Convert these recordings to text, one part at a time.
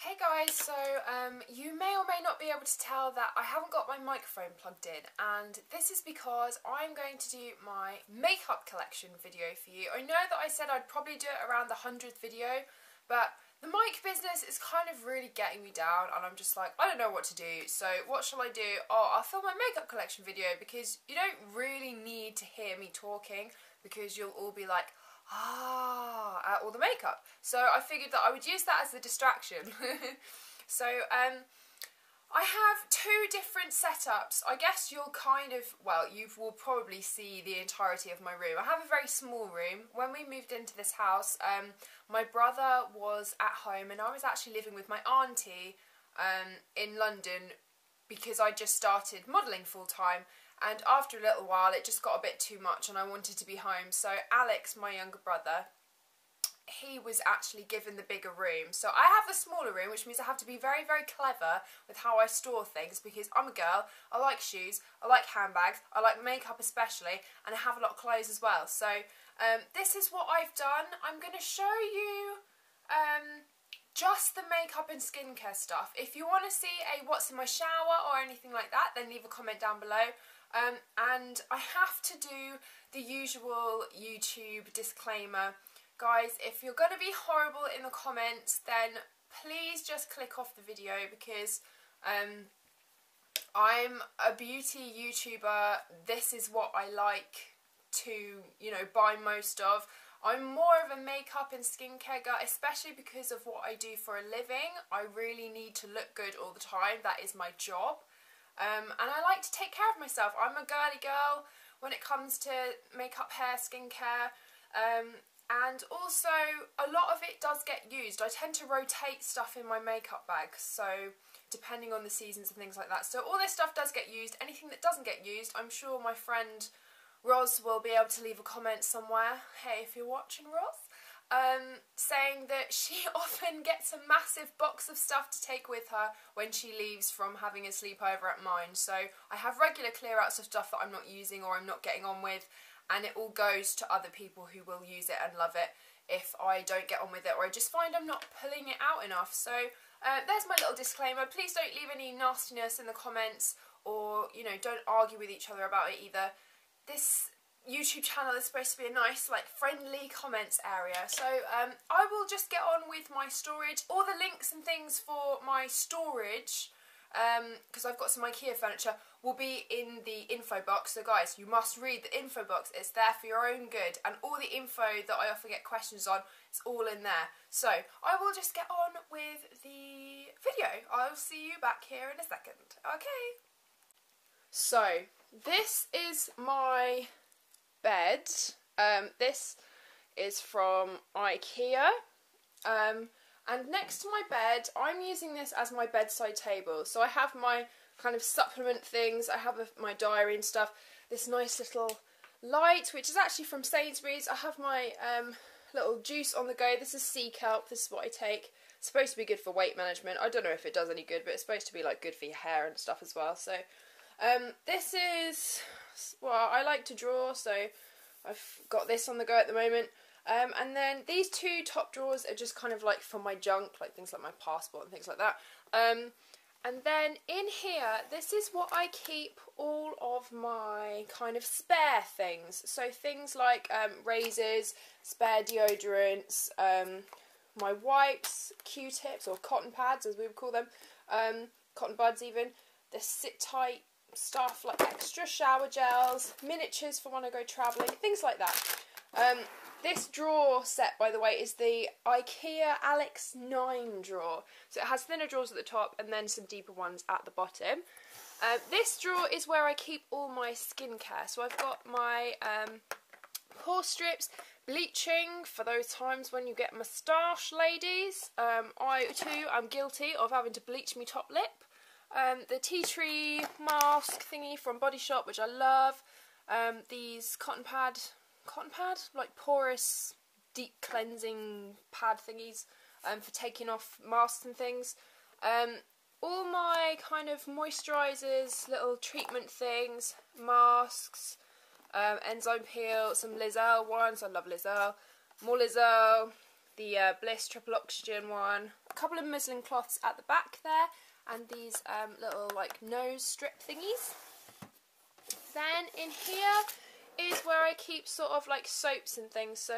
Hey guys, so you may or may not be able to tell that I haven't got my microphone plugged in, and this is because I'm going to do my makeup collection video for you. I know that I said I'd probably do it around the 100th video, but the mic business is kind of really getting me down, and I'm just like, I don't know what to do, so what shall I do? Oh, I'll film my makeup collection video, because you don't really need to hear me talking, because you'll all be like, at all the makeup. So I figured that I would use that as a distraction. So I have two different setups. I guess you'll you will probably see the entirety of my room. I have a very small room. When we moved into this house, my brother was at home and I was actually living with my auntie in London because I just started modelling full time. And after a little while it just got a bit too much and I wanted to be home. So Alex, my younger brother, he was actually given the bigger room. So I have the smaller room, which means I have to be very, very clever with how I store things because I'm a girl, I like shoes, I like handbags, I like makeup especially, and I have a lot of clothes as well. So this is what I've done. I'm going to show you just the makeup and skincare stuff. If you want to see a what's in my shower or anything like that, then leave a comment down below. And I have to do the usual YouTube disclaimer. Guys, if you're going to be horrible in the comments, then please just click off the video because I'm a beauty YouTuber. This is what I like to, buy most of. I'm more of a makeup and skincare girl, especially because of what I do for a living. I really need to look good all the time. That is my job. And I like to take care of myself. I'm a girly girl when it comes to makeup, hair, skincare. And also, a lot of it does get used. I tend to rotate stuff in my makeup bag, so depending on the seasons and things like that. So all this stuff does get used. Anything that doesn't get used, I'm sure my friend Roz will be able to leave a comment somewhere. Hey, if you're watching, Roz. Saying that she often gets a massive box of stuff to take with her when she leaves from having a sleepover at mine. So I have regular clear outs of stuff that I'm not using or I'm not getting on with, and it all goes to other people who will use it and love it if I don't get on with it or I just find I'm not pulling it out enough. So there's my little disclaimer. Please don't leave any nastiness in the comments or, don't argue with each other about it either. This YouTube channel is supposed to be a nice, friendly comments area. So I will just get on with my storage. All the links and things for my storage, because I've got some IKEA furniture, will be in the info box. So guys, you must read the info box. It's there for your own good. And all the info that I often get questions on, it's all in there. So I will just get on with the video. I'll see you back here in a second. Okay. So this is my bed. This is from IKEA, and next to my bed I'm using this as my bedside table. So I have my kind of supplement things, I have my diary and stuff, this nice little light which is actually from Sainsbury's. I have my little juice on the go. This is sea kelp. This is what I take. It's supposed to be good for weight management. I don't know if it does any good, but it's supposed to be good for your hair and stuff as well. So this is, well, I like to draw, so I've got this on the go at the moment. And then these two top drawers are just kind of for my junk, things like my passport and things like that. And then in here, this is what I keep all of my kind of spare things. So things like razors, spare deodorants, my wipes, Q-tips or cotton pads as we would call them, cotton buds even, the sit tight stuff like extra shower gels, miniatures for when I go travelling, things like that. This drawer set, by the way, is the IKEA Alex 9 drawer. So it has thinner drawers at the top and then some deeper ones at the bottom. This drawer is where I keep all my skincare. So I've got my pore strips, bleaching for those times when you get moustache, ladies. I too am guilty of having to bleach my top lip. The tea tree mask thingy from Body Shop, which I love. These cotton pad, porous, deep cleansing pad thingies for taking off masks and things. All my kind of moisturisers, little treatment things, masks, enzyme peel, some Lizelle ones. I love Lizelle. More Lizelle, the Bliss Triple Oxygen one, a couple of muslin cloths at the back there, and these little like nose strip thingies. Then in here is where I keep sort of like soaps and things, so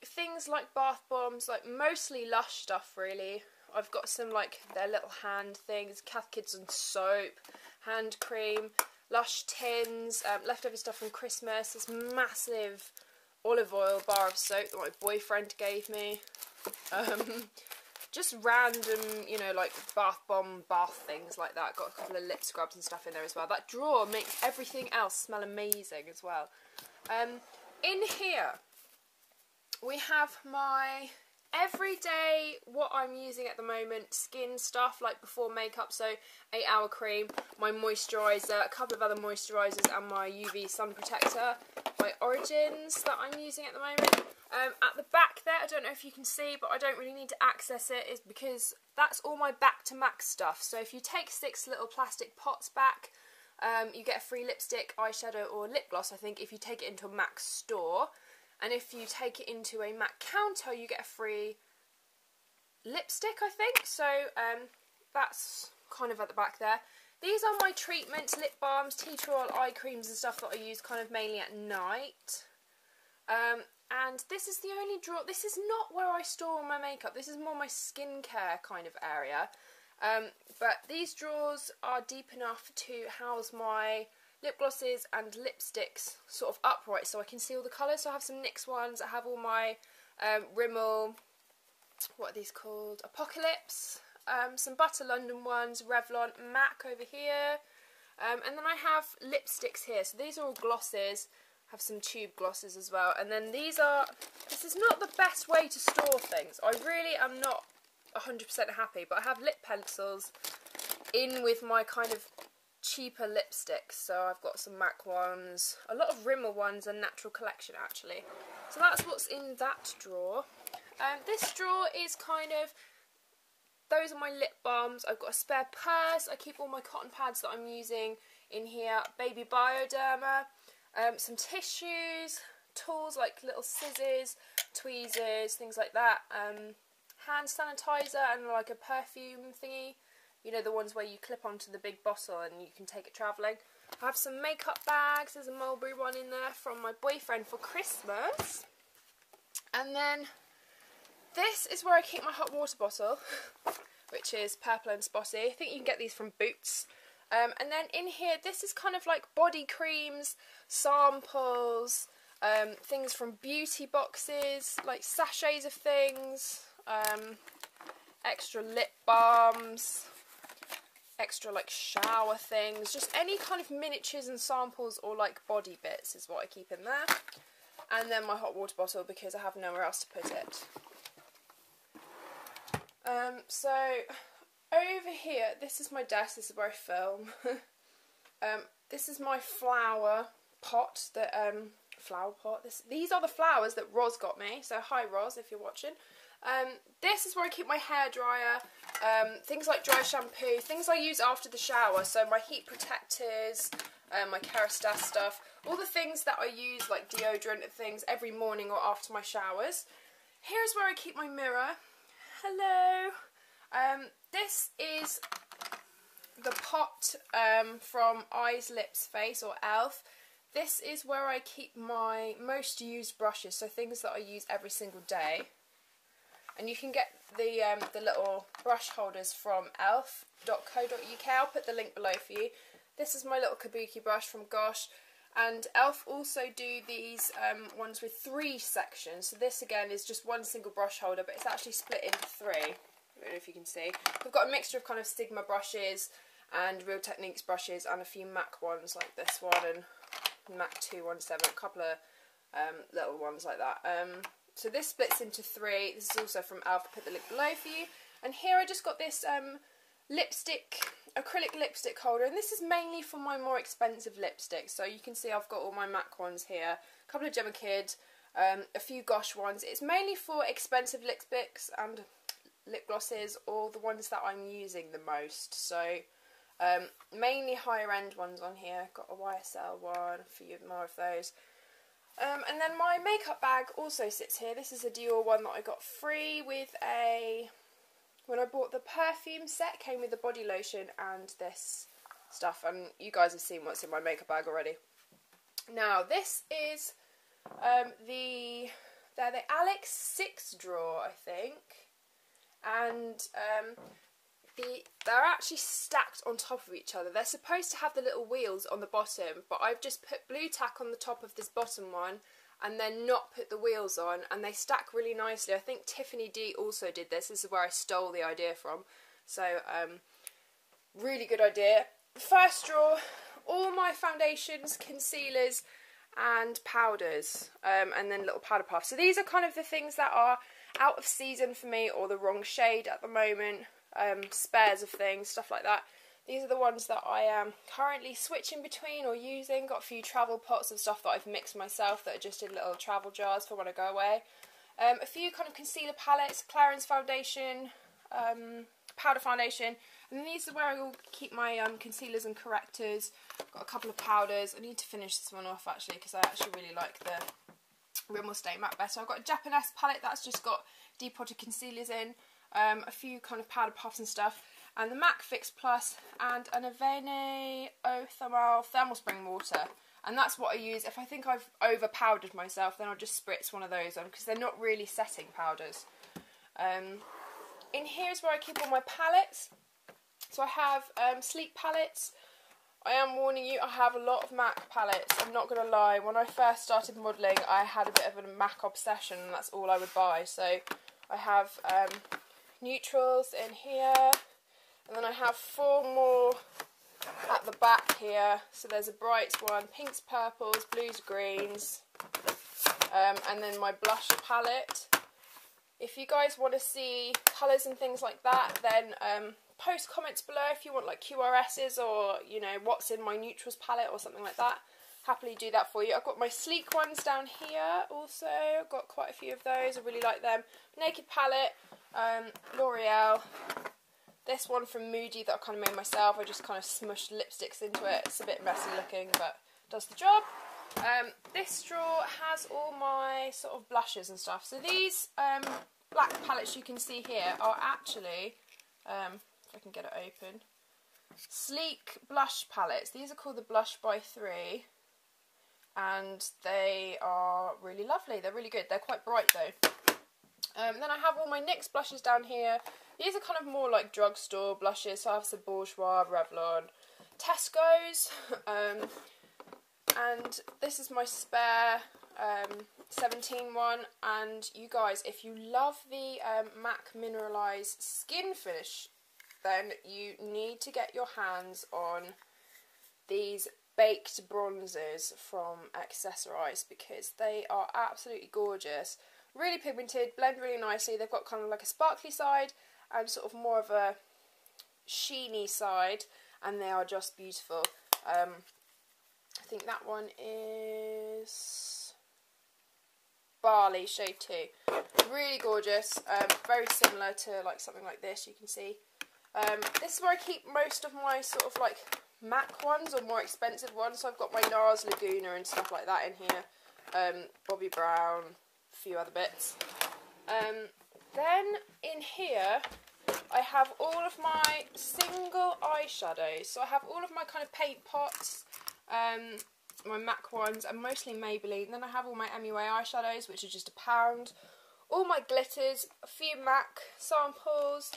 things like bath bombs, like mostly Lush stuff really. I've got some like their little hand things, Cath Kids and soap, hand cream, Lush tins, leftover stuff from Christmas, this massive olive oil bar of soap that my boyfriend gave me. Just random, you know, like bath bomb, bath things like that. Got a couple of lip scrubs and stuff in there as well. That drawer makes everything else smell amazing as well. In here, we have my everyday, what I'm using at the moment, skin stuff, like before makeup, so 8 Hour Cream, my moisturiser, a couple of other moisturisers, and my UV sun protector, my Origins that I'm using at the moment. At the back there, I don't know if you can see, but I don't really need to access it, is because that's all my Back to MAC stuff. So if you take 6 little plastic pots back, you get a free lipstick, eyeshadow or lip gloss, I think, if you take it into a MAC store. And if you take it into a MAC counter, you get a free lipstick, I think. So that's kind of at the back there. These are my treatments, lip balms, tea tree oil, eye creams and stuff that I use kind of mainly at night. And this is the only drawer. This is not where I store all my makeup. This is more my skincare kind of area. But these drawers are deep enough to house my lip glosses and lipsticks sort of upright so I can see all the colours. So I have some NYX ones. I have all my Rimmel, what are these called? Apocalypse. Some Butter London ones, Revlon, MAC over here. And then I have lipsticks here. So these are all glosses. Have some tube glosses as well. And then these are, this is not the best way to store things. I really am not 100% happy, but I have lip pencils in with my kind of cheaper lipsticks. So I've got some MAC ones, a lot of Rimmel ones, and Natural Collection actually. So that's what's in that drawer. This drawer is kind of, those are my lip balms. I've got a spare purse. I keep all my cotton pads that I'm using in here. Baby Bioderma. Some tissues, tools like little scissors, tweezers, things like that. Hand sanitizer and like a perfume thingy. You know, the ones where you clip onto the big bottle and you can take it travelling. I have some makeup bags. There's a Mulberry one in there from my boyfriend for Christmas. And then this is where I keep my hot water bottle, which is purple and spotty. I think you can get these from Boots. And then in here, this is kind of like body creams, samples, things from beauty boxes, like sachets of things, extra lip balms, extra like shower things, just any kind of miniatures and samples or like body bits is what I keep in there. And then my hot water bottle because I have nowhere else to put it. So over here, this is my desk, this is where I film. This is my flower pot, these are the flowers that Roz got me, so hi Roz if you're watching. This is where I keep my hairdryer, things like dry shampoo, things I use after the shower, so my heat protectors, my Kerastase stuff, all the things that I use like deodorant and things every morning or after my showers. Here's where I keep my mirror. Hello! This is the pot from Eyes, Lips, Face or ELF. This is where I keep my most used brushes, so things that I use every single day. And you can get the little brush holders from elf.co.uk. I'll put the link below for you. This is my little kabuki brush from Gosh. And ELF also do these ones with 3 sections. So this again is just one single brush holder, but it's actually split into 3. I don't know if you can see. I've got a mixture of kind of Stigma brushes and Real Techniques brushes and a few MAC ones like this one and MAC 217, a couple of little ones like that. So this splits into 3. This is also from ELF. I'll put the link below for you. And here I just got this acrylic lipstick holder, and this is mainly for my more expensive lipsticks. So you can see I've got all my MAC ones here, a couple of Gemma Kid, a few Gosh ones. It's mainly for expensive lipsticks and lip glosses, or the ones that I'm using the most. So mainly higher end ones on here. Got a YSL one, a few more of those. And then my makeup bag also sits here. This is a Dior one that I got free with when I bought the perfume set, came with the body lotion and this stuff, and you guys have seen what's in my makeup bag already. Now this is the Alex 6 drawer, I think, and they're actually stacked on top of each other. They're supposed to have the little wheels on the bottom, but I've just put blue tack on the top of this bottom one and then not put the wheels on, and they stack really nicely. I think Tiffany D also did this. This is where I stole the idea from. So, really good idea. The first drawer, all my foundations, concealers and powders, and then little powder puffs. So these are kind of the things that are out of season for me or the wrong shade at the moment. Spares of things, stuff like that. These are the ones that I am currently switching between or using. Got a few travel pots of stuff that I've mixed myself that are just in little travel jars for when I go away. A few kind of concealer palettes, Clarins foundation, powder foundation, and then these are where I will keep my concealers and correctors. Got a couple of powders. I need to finish this one off actually because I actually really like the Rimmel Stay Matte better. I've got a Japanese palette that's just got depotted concealers in. A few kind of powder puffs and stuff, and the MAC Fix Plus and an Avene thermal spring water, and that's what I use. If I think I've over powdered myself, then I'll just spritz one of those on because they're not really setting powders. In here is where I keep all my palettes. So I have sleek palettes. I am warning you, I have a lot of MAC palettes. I'm not going to lie, when I first started modelling I had a bit of a MAC obsession and that's all I would buy. So I have neutrals in here, and then I have 4 more at the back here. So there's a brights one, pinks, purples, blues, greens, and then my blusher palette. If you guys want to see colours and things like that, then post comments below if you want like QRSs or, you know, what's in my neutrals palette or something like that. Happily do that for you. I've got my sleek ones down here also. I've got quite a few of those. I really like them. Naked palette, L'Oreal. This one from Moody that I kind of made myself. I just kind of smushed lipsticks into it. It's a bit messy looking, but does the job. This drawer has all my sort of blushes and stuff. So these black palettes you can see here are actually, if I can get it open, sleek blush palettes. These are called the Blush by 3. And they are really lovely. They're really good. They're quite bright though. Then I have all my NYX blushes down here. These are kind of more like drugstore blushes. So I have some Bourjois, Revlon, Tesco's. And this is my spare 17 one. And you guys, if you love the MAC Mineralized Skin Finish, then you need to get your hands on these baked bronzers from Accessorize because they are absolutely gorgeous. Really pigmented, blend really nicely. They've got kind of like a sparkly side and sort of more of a sheeny side, and they are just beautiful. I think that one is Barley shade 2. Really gorgeous. Very similar to like something like this, you can see. This is where I keep most of my sort of like MAC ones or more expensive ones. So I've got my NARS Laguna and stuff like that in here. Bobbi Brown, a few other bits. Then in here I have all of my single eyeshadows. So I have all of my kind of paint pots, my MAC ones, and mostly Maybelline. Then I have all my MUA eyeshadows, which are just £1. All my glitters, a few MAC samples,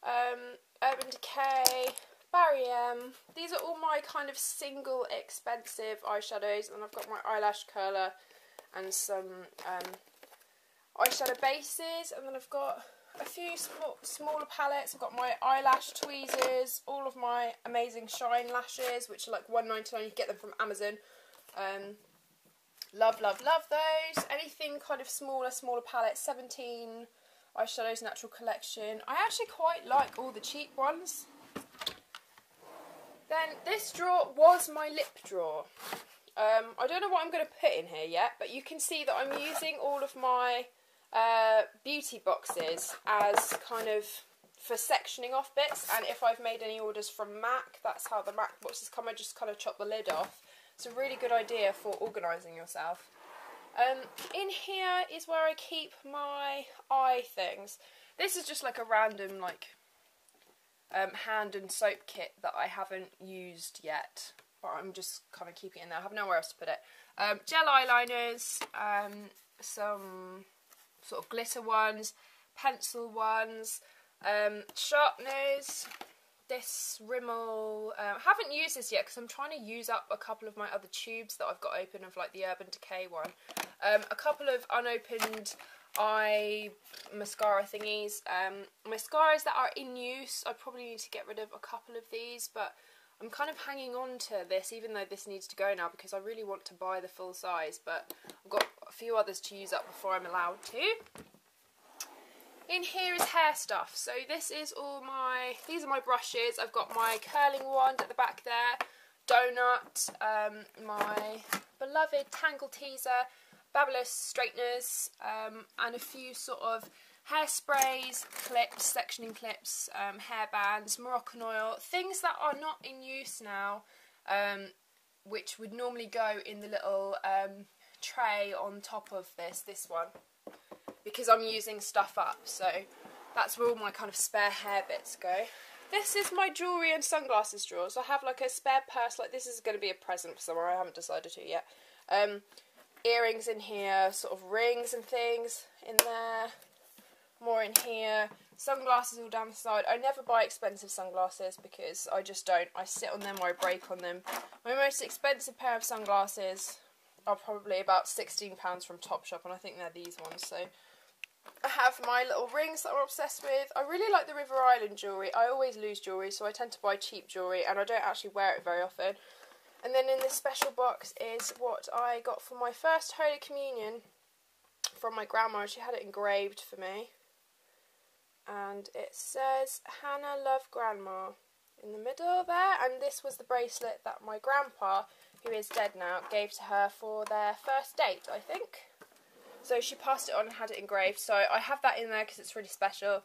Urban Decay, Barry M. These are all my kind of single expensive eyeshadows, and I've got my eyelash curler and some eyeshadow bases, and then I've got a few smaller palettes. I've got my eyelash tweezers, all of my amazing shine lashes, which are like £1.99. You can get them from Amazon. Love, love, love those. Anything kind of smaller palettes. 17 eyeshadows natural collection. I actually quite like all the cheap ones. Then this drawer was my lip drawer. I don't know what I'm going to put in here yet, but you can see that I'm using all of my beauty boxes as kind of for sectioning off bits, and if I've made any orders from MAC, that's how the MAC boxes come. I just kind of chop the lid off. It's a really good idea for organising yourself. In here is where I keep my eye things. This is just like a random like hand and soap kit that I haven't used yet, but I'm just kind of keeping it in there. I have nowhere else to put it. Gel eyeliners, some sort of glitter ones, pencil ones, sharpeners. This Rimmel, I haven't used this yet because I'm trying to use up a couple of my other tubes that I've got open of like the Urban Decay one. A couple of unopened eye mascara thingies. Mascaras that are in use. I probably need to get rid of a couple of these, but I'm kind of hanging on to this even though this needs to go now because I really want to buy the full size, but I've got a few others to use up before I'm allowed to. In here is hair stuff. So this is these are my brushes. I've got my curling wand at the back there, donut, my beloved Tangle Teaser, Babylous straighteners, and a few sort of hairsprays, clips, sectioning clips, hair bands, Moroccan oil, things that are not in use now, which would normally go in the little tray on top of this one, because I'm using stuff up, so that's where all my kind of spare hair bits go. This is my jewellery and sunglasses drawers. I have like a spare purse, like this is going to be a present for somewhere, I haven't decided to yet. Earrings in here, sort of rings and things in there, more in here, sunglasses all down the side. I never buy expensive sunglasses because I just don't. I sit on them or I break on them. My most expensive pair of sunglasses are probably about £16 from Topshop, and I think they're these ones. So I have my little rings that I'm obsessed with. I really like the River Island jewellery. I always lose jewellery, so I tend to buy cheap jewellery, and I don't actually wear it very often. And then in this special box is what I got for my first Holy Communion from my grandma. She had it engraved for me. And it says, Hannah Love Grandma in the middle there. And this was the bracelet that my grandpa, who is dead now, gave to her for their first date, I think. So she passed it on and had it engraved. So I have that in there because it's really special.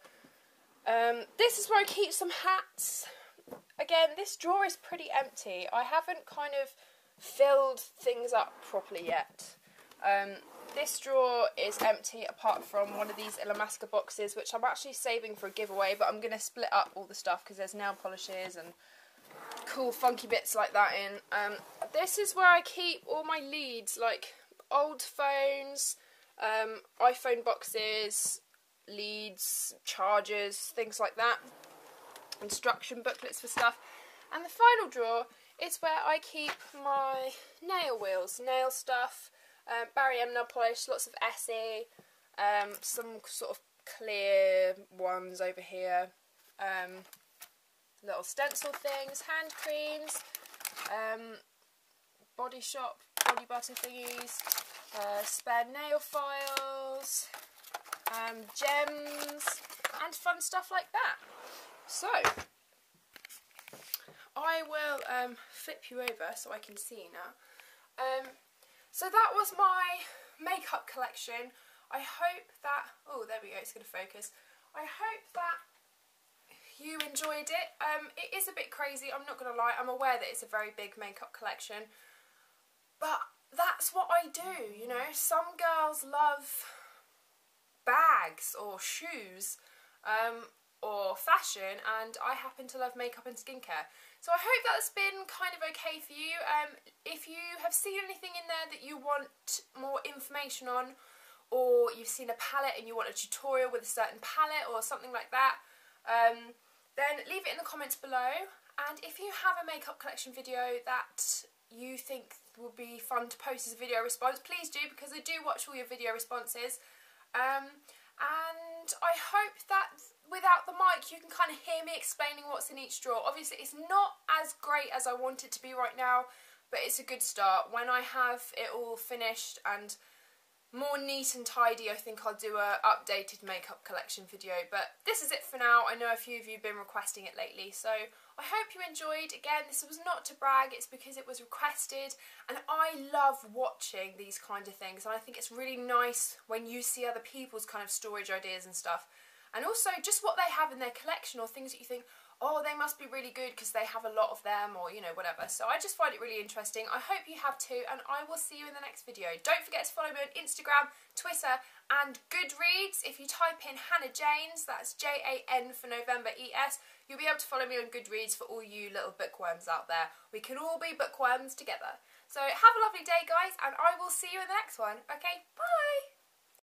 This is where I keep some hats. Again, this drawer is pretty empty. I haven't kind of filled things up properly yet. This drawer is empty apart from one of these Illamasqua boxes, which I'm actually saving for a giveaway, but I'm going to split up all the stuff because there's nail polishes and cool funky bits like that in. This is where I keep all my leads, like old phones, iPhone boxes, leads, chargers, things like that. Instruction booklets for stuff. And the final drawer is where I keep my nail wheels, nail stuff, Barry M nail polish, lots of Essie, some sort of clear ones over here, little stencil things, hand creams, Body Shop, body butter thingies, spare nail files, gems, and fun stuff like that. So, I will flip you over so I can see now. So that was my makeup collection. I hope that, oh there we go, it's going to focus. I hope that you enjoyed it. It is a bit crazy, I'm not going to lie. I'm aware that it's a very big makeup collection, but that's what I do, you know. Some girls love bags or shoes, or fashion, and I happen to love makeup and skincare. So I hope that's been kind of okay for you. If you have seen anything in there that you want more information on, or you've seen a palette and you want a tutorial with a certain palette or something like that, then leave it in the comments below. And if you have a makeup collection video that you think would be fun to post as a video response, please do, because I do watch all your video responses. And I hope that without the mic you can kind of hear me explaining what's in each drawer. Obviously it's not as great as I want it to be right now, but it's a good start. When I have it all finished and more neat and tidy, I think I'll do a updated makeup collection video. But this is it for now. I know a few of you have been requesting it lately, so I hope you enjoyed. Again, this was not to brag, it's because it was requested, and I love watching these kind of things, and I think it's really nice when you see other people's kind of storage ideas and stuff. and also just what they have in their collection, or things that you think, oh, they must be really good because they have a lot of them, or, you know, whatever. So I just find it really interesting. I hope you have too, and I will see you in the next video. Don't forget to follow me on Instagram, Twitter, and Goodreads. If you type in Hannah Janes, that's Jan for November, ES, you'll be able to follow me on Goodreads for all you little bookworms out there. We can all be bookworms together. So have a lovely day, guys, and I will see you in the next one. Okay, bye!